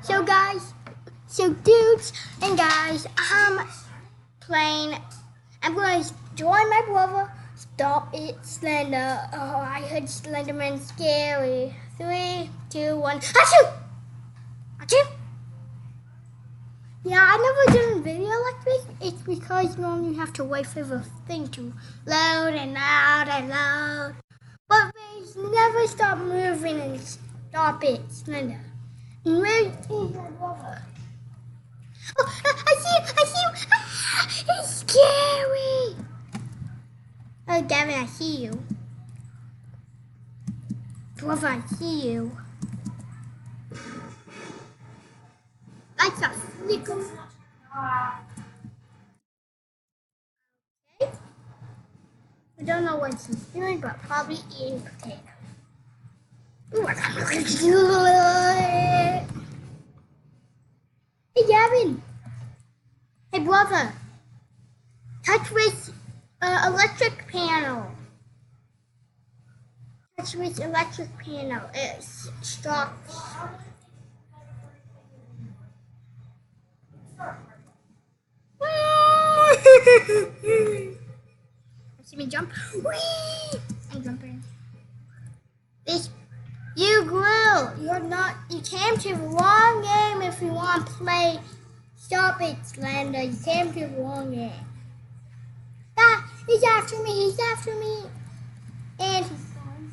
So guys, dudes and guys, I'm going to join my brother. Stop it, Slender. Oh, I heard Slenderman scary. 3, 2, 1. Achoo! Achoo! Yeah, I never done a video like this. It's because you only have to wait for the thing to load and load and load. But they never stop moving and stop it, Slender. And where is my brother? Oh, I see you! Ah, it's scary! Oh, damn it, I see you. Brother, I see you. Lights off. Flicker. Okay. I don't know what he's doing, but probably eating potato. Ooh, I can't do it. Hey, Gavin. Hey, brother. Touch with electric panel. Touch with electric panel. It stops. See me jump? Whee! I'm jumping. You grill. You came to the wrong game if you want to play. Stop it, Slender. You came to the wrong game. Ah, he's after me. And he's gone.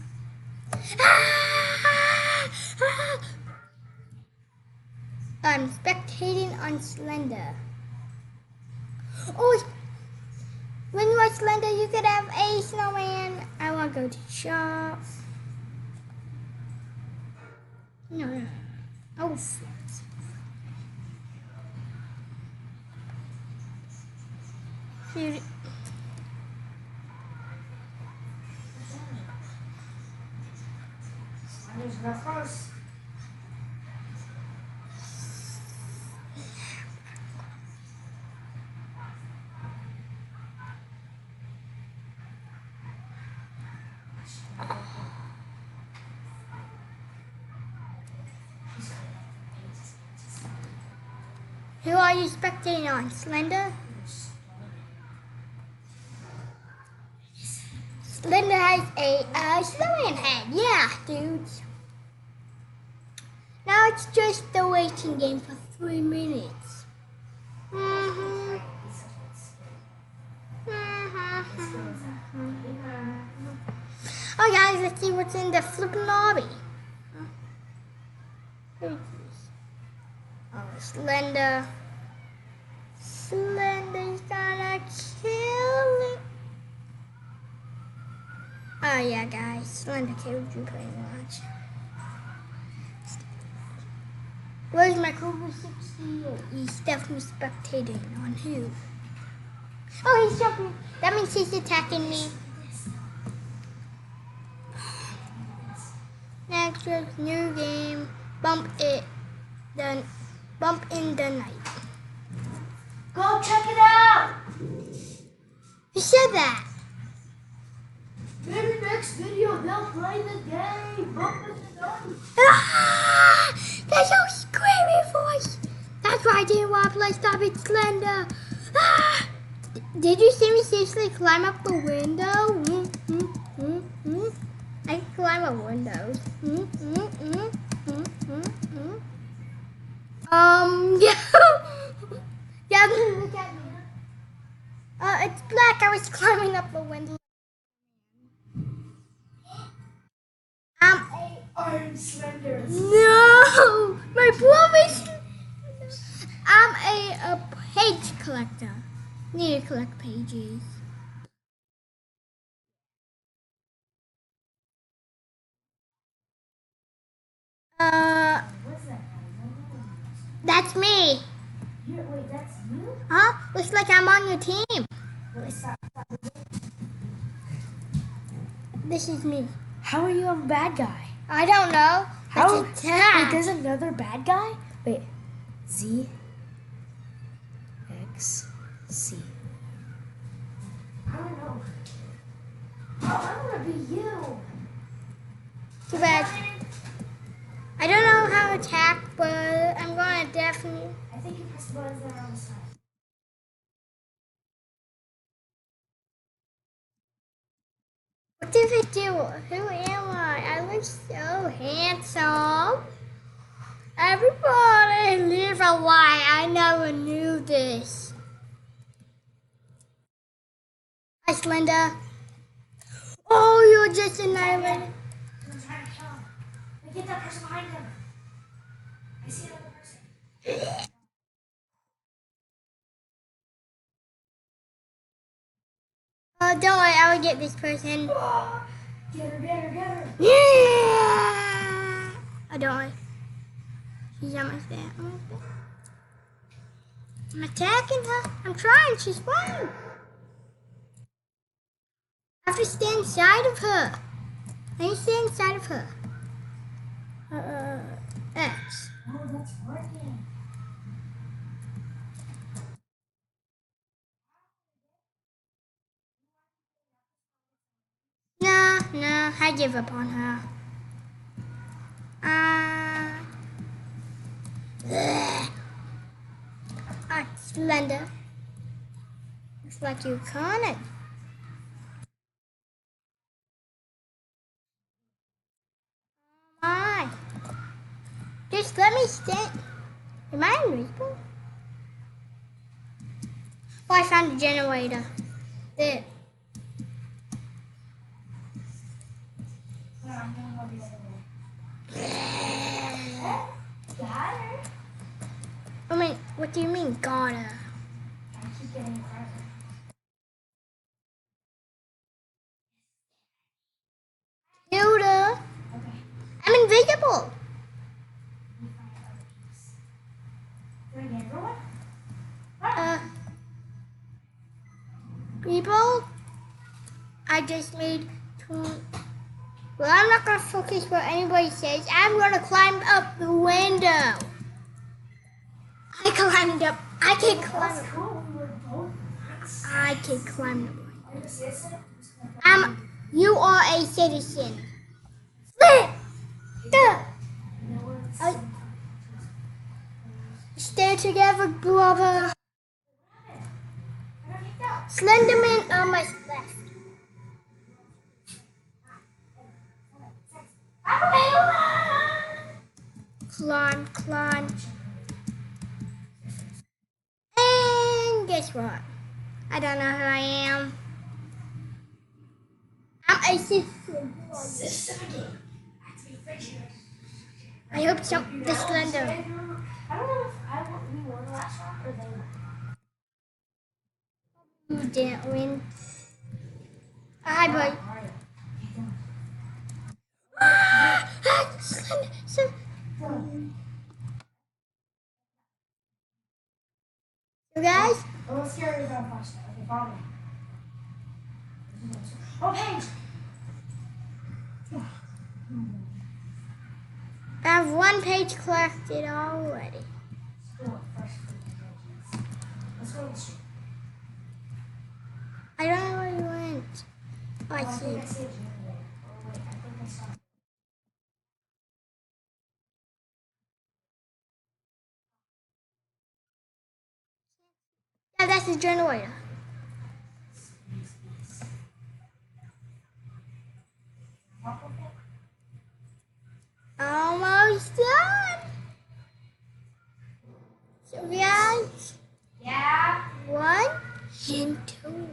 I'm spectating on Slender. Oh, when you are Slender, you could have a snowman. I want to go to the shop. No. Oh, shit. Dude. Who are you spectating on, Slender? Slender has a snowman head. Yeah, dudes. Now it's just the waiting game for 3 minutes. Oh, guys, let's see what's in the flipping lobby. Oh, Slender. Slender's gonna kill it. Oh, yeah, guys. Slender killed you pretty much. Where's my Cobra 68? He's definitely spectating on who? Oh, he's jumping. That means he's attacking me. Next week's new game. Bump in the night. Go check it out! Who said that? Maybe next video they'll play the game. Bump in the night. Ah! That's so scary voice. That's why I didn't want to play Stop It Slender. Ah! Did you see me seriously climb up the window? I can climb up windows. Yeah, look at me. It's black. I was climbing up the window. I'm Slender. No, my brother's. I'm a page collector. Need to collect pages. What's that? That's me. Wait, that's you? Huh? Looks like I'm on your team. Wait, stop. This is me. How are you a bad guy? I don't know. How? Let's attack. Wait, there's another bad guy? Wait. Z. X. C. I don't know. Oh, I want to be you. Too bad. I don't know how to attack, but I'm going I think you press the buttons that are on the side. What did I do? Who am I? I look so handsome. Everybody leave a like. I never knew this. Hi, Slender. Oh, you're just an island. I'm trying to kill him. Look at that person behind him. I see another person. Oh, don't worry. I will get this person. Oh, get her, get her, get her. Yeah. Oh, don't worry. She's almost there. I'm attacking her. I'm trying. She's fine. I have to stay inside of her. I need to stay inside of her. X. Oh, that's working. No, I give up on her. Slender. Looks like you caught it. My. Just let me stay. Am I invisible? Oh, I found a generator. There. No, I'm gonna go the other way. Got her. I mean, what do you mean, got her? I keep getting farther. Hilda. Okay. I'm invisible. Let me find another piece. Do I get everyone? People, I just made two. Well, I'm not gonna focus what anybody says. I'm gonna climb up the window. I climbed up. I can climb. That's cool. We were both. I can climb the window. Are you a citizen? You are a citizen. Stay together, brother. Slenderman on my left. Climb. And guess what? I don't know who I am. I'm a citizen. I hope so. The Slender. I don't know if we won the last round or they won. You didn't win. Hi, boy. Slender. So guys. Oh, let's get rid of that flashlight. Okay, follow me. Oh, Paige! I have one page collected already. Let's go to the street. I don't know where you went. Oh, I I see. think I saved you there. Oh, wait, I think I saw you. Yeah, that's the generator. Almost done. So guys, Yeah. 1 and 2.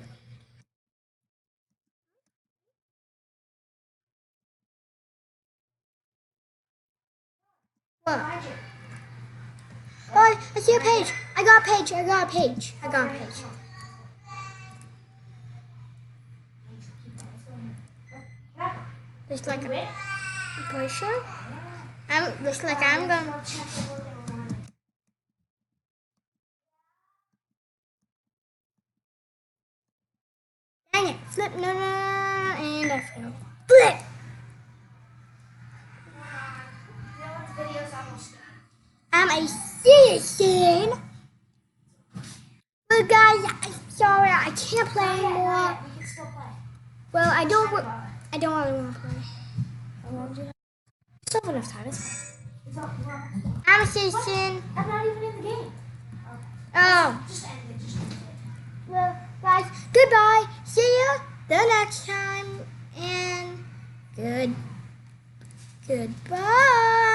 What? Behind you. Oh, I see a page. I got a page. Looks like Wait. I'm pretty sure. Looks like I'm going. Dang it! Flip, no, and I failed. Flip. Video's almost done. I'm a citizen. But guys, I'm sorry, I can't play anymore. We can still play. Well, I don't really want to play. Still have enough time. It's fine. It's all, I'm a citizen. I'm not even in the game. Oh. Just end it. Just end it. Well, guys, goodbye. See you the next time. And goodbye.